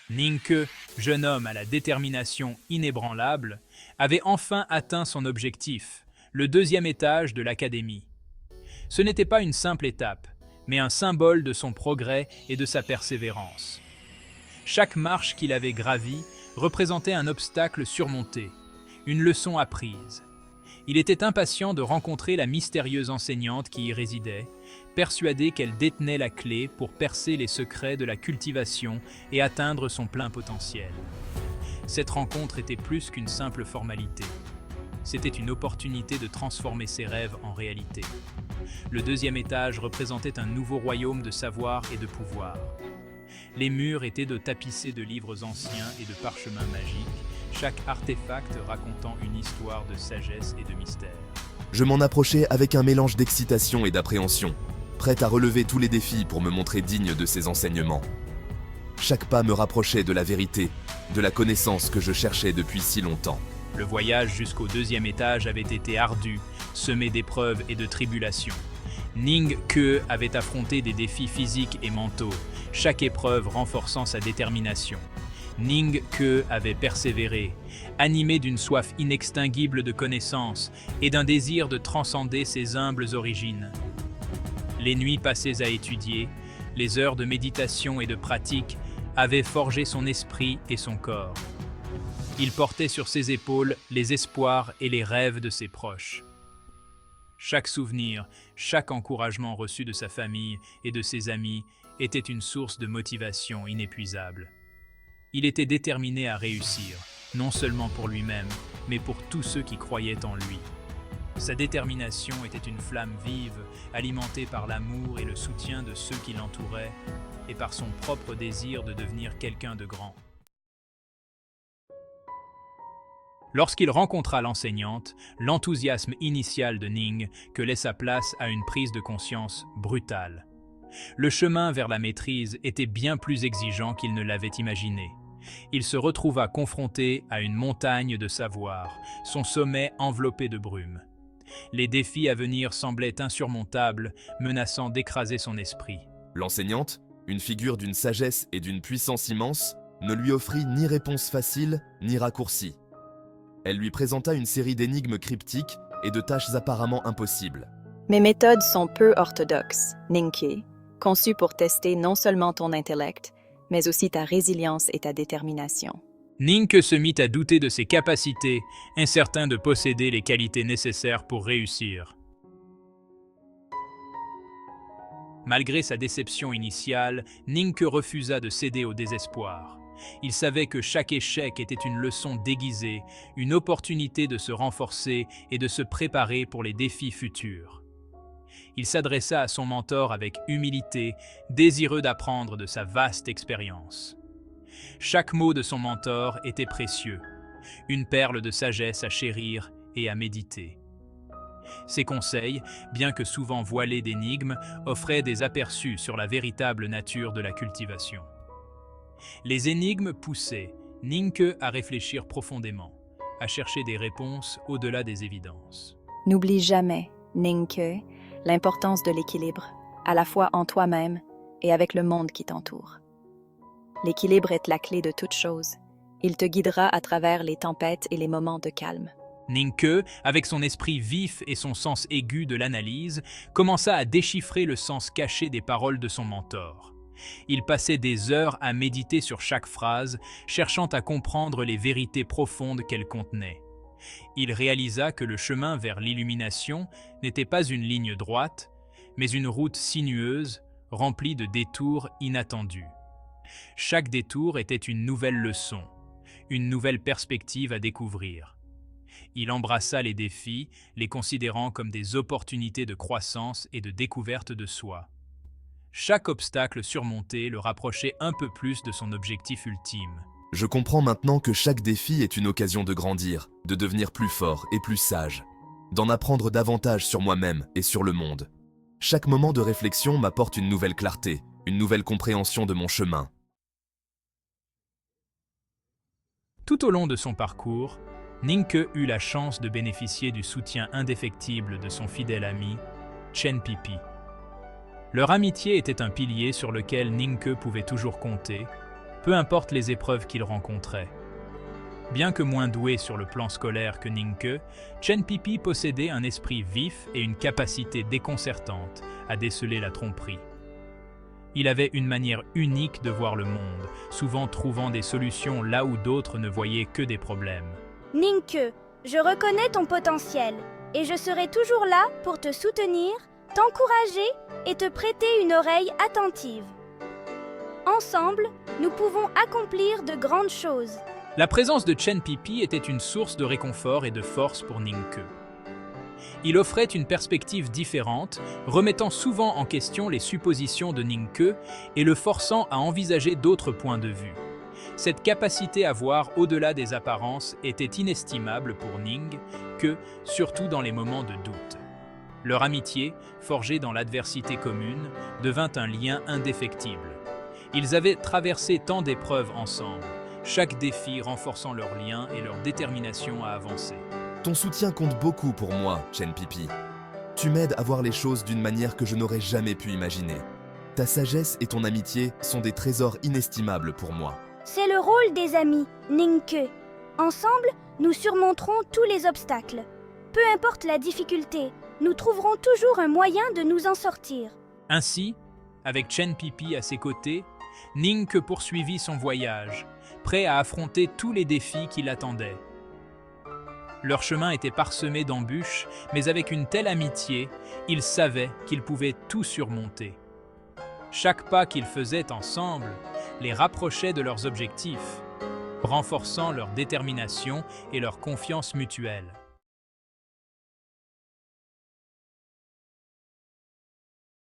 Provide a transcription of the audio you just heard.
Ninke, jeune homme à la détermination inébranlable, avait enfin atteint son objectif, le deuxième étage de l'académie. Ce n'était pas une simple étape, mais un symbole de son progrès et de sa persévérance. Chaque marche qu'il avait gravie représentait un obstacle surmonté, une leçon apprise. Il était impatient de rencontrer la mystérieuse enseignante qui y résidait, persuadé qu'elle détenait la clé pour percer les secrets de la cultivation et atteindre son plein potentiel. Cette rencontre était plus qu'une simple formalité. C'était une opportunité de transformer ses rêves en réalité. Le deuxième étage représentait un nouveau royaume de savoir et de pouvoir. Les murs étaient tapissés de livres anciens et de parchemins magiques, chaque artefact racontant une histoire de sagesse et de mystère. Je m'en approchais avec un mélange d'excitation et d'appréhension, prêt à relever tous les défis pour me montrer digne de ses enseignements. Chaque pas me rapprochait de la vérité, de la connaissance que je cherchais depuis si longtemps. Le voyage jusqu'au deuxième étage avait été ardu, semé d'épreuves et de tribulations. Ning Ke avait affronté des défis physiques et mentaux, chaque épreuve renforçant sa détermination. Ning Ke avait persévéré, animé d'une soif inextinguible de connaissances et d'un désir de transcender ses humbles origines. Les nuits passées à étudier, les heures de méditation et de pratique avaient forgé son esprit et son corps. Il portait sur ses épaules les espoirs et les rêves de ses proches. Chaque souvenir, chaque encouragement reçu de sa famille et de ses amis était une source de motivation inépuisable. Il était déterminé à réussir, non seulement pour lui-même, mais pour tous ceux qui croyaient en lui. Sa détermination était une flamme vive, alimentée par l'amour et le soutien de ceux qui l'entouraient, et par son propre désir de devenir quelqu'un de grand. Lorsqu'il rencontra l'enseignante, l'enthousiasme initial de Ning Ke laissa place à une prise de conscience brutale. Le chemin vers la maîtrise était bien plus exigeant qu'il ne l'avait imaginé. Il se retrouva confronté à une montagne de savoir, son sommet enveloppé de brume. Les défis à venir semblaient insurmontables, menaçant d'écraser son esprit. L'enseignante, une figure d'une sagesse et d'une puissance immense, ne lui offrit ni réponse facile, ni raccourci. Elle lui présenta une série d'énigmes cryptiques et de tâches apparemment impossibles. Mes méthodes sont peu orthodoxes, Ninke, conçues pour tester non seulement ton intellect, mais aussi ta résilience et ta détermination. Ning Ke se mit à douter de ses capacités, incertain de posséder les qualités nécessaires pour réussir. Malgré sa déception initiale, Ning Ke refusa de céder au désespoir. Il savait que chaque échec était une leçon déguisée, une opportunité de se renforcer et de se préparer pour les défis futurs. Il s'adressa à son mentor avec humilité, désireux d'apprendre de sa vaste expérience. Chaque mot de son mentor était précieux, une perle de sagesse à chérir et à méditer. Ses conseils, bien que souvent voilés d'énigmes, offraient des aperçus sur la véritable nature de la cultivation. Les énigmes poussaient Ning Ke à réfléchir profondément, à chercher des réponses au-delà des évidences. N'oublie jamais, Ninke, l'importance de l'équilibre, à la fois en toi-même et avec le monde qui t'entoure. L'équilibre est la clé de toute chose. Il te guidera à travers les tempêtes et les moments de calme. Ning Ke, avec son esprit vif et son sens aigu de l'analyse, commença à déchiffrer le sens caché des paroles de son mentor. Il passait des heures à méditer sur chaque phrase, cherchant à comprendre les vérités profondes qu'elle contenait. Il réalisa que le chemin vers l'illumination n'était pas une ligne droite, mais une route sinueuse, remplie de détours inattendus. Chaque détour était une nouvelle leçon, une nouvelle perspective à découvrir. Il embrassa les défis, les considérant comme des opportunités de croissance et de découverte de soi. Chaque obstacle surmonté le rapprochait un peu plus de son objectif ultime. Je comprends maintenant que chaque défi est une occasion de grandir, de devenir plus fort et plus sage, d'en apprendre davantage sur moi-même et sur le monde. Chaque moment de réflexion m'apporte une nouvelle clarté, une nouvelle compréhension de mon chemin. Tout au long de son parcours, Ning Ke eut la chance de bénéficier du soutien indéfectible de son fidèle ami, Chen Pipi. Leur amitié était un pilier sur lequel Ning Ke pouvait toujours compter, peu importe les épreuves qu'ils rencontraient. Bien que moins doué sur le plan scolaire que Ningke, Chen Pipi possédait un esprit vif et une capacité déconcertante à déceler la tromperie. Il avait une manière unique de voir le monde, souvent trouvant des solutions là où d'autres ne voyaient que des problèmes. Ningke, je reconnais ton potentiel et je serai toujours là pour te soutenir, t'encourager et te prêter une oreille attentive. Ensemble, nous pouvons accomplir de grandes choses. La présence de Chen Pipi était une source de réconfort et de force pour Ningke. Il offrait une perspective différente, remettant souvent en question les suppositions de Ningke et le forçant à envisager d'autres points de vue. Cette capacité à voir au-delà des apparences était inestimable pour Ningke, surtout dans les moments de doute. Leur amitié, forgée dans l'adversité commune, devint un lien indéfectible. Ils avaient traversé tant d'épreuves ensemble, chaque défi renforçant leur lien et leur détermination à avancer. Ton soutien compte beaucoup pour moi, Chen Pipi. Tu m'aides à voir les choses d'une manière que je n'aurais jamais pu imaginer. Ta sagesse et ton amitié sont des trésors inestimables pour moi. C'est le rôle des amis, Ningke. Ensemble, nous surmonterons tous les obstacles. Peu importe la difficulté, nous trouverons toujours un moyen de nous en sortir. Ainsi, avec Chen Pipi à ses côtés, Ningke poursuivit son voyage, prêt à affronter tous les défis qui l'attendaient. Leur chemin était parsemé d'embûches, mais avec une telle amitié, ils savaient qu'ils pouvaient tout surmonter. Chaque pas qu'ils faisaient ensemble les rapprochait de leurs objectifs, renforçant leur détermination et leur confiance mutuelle.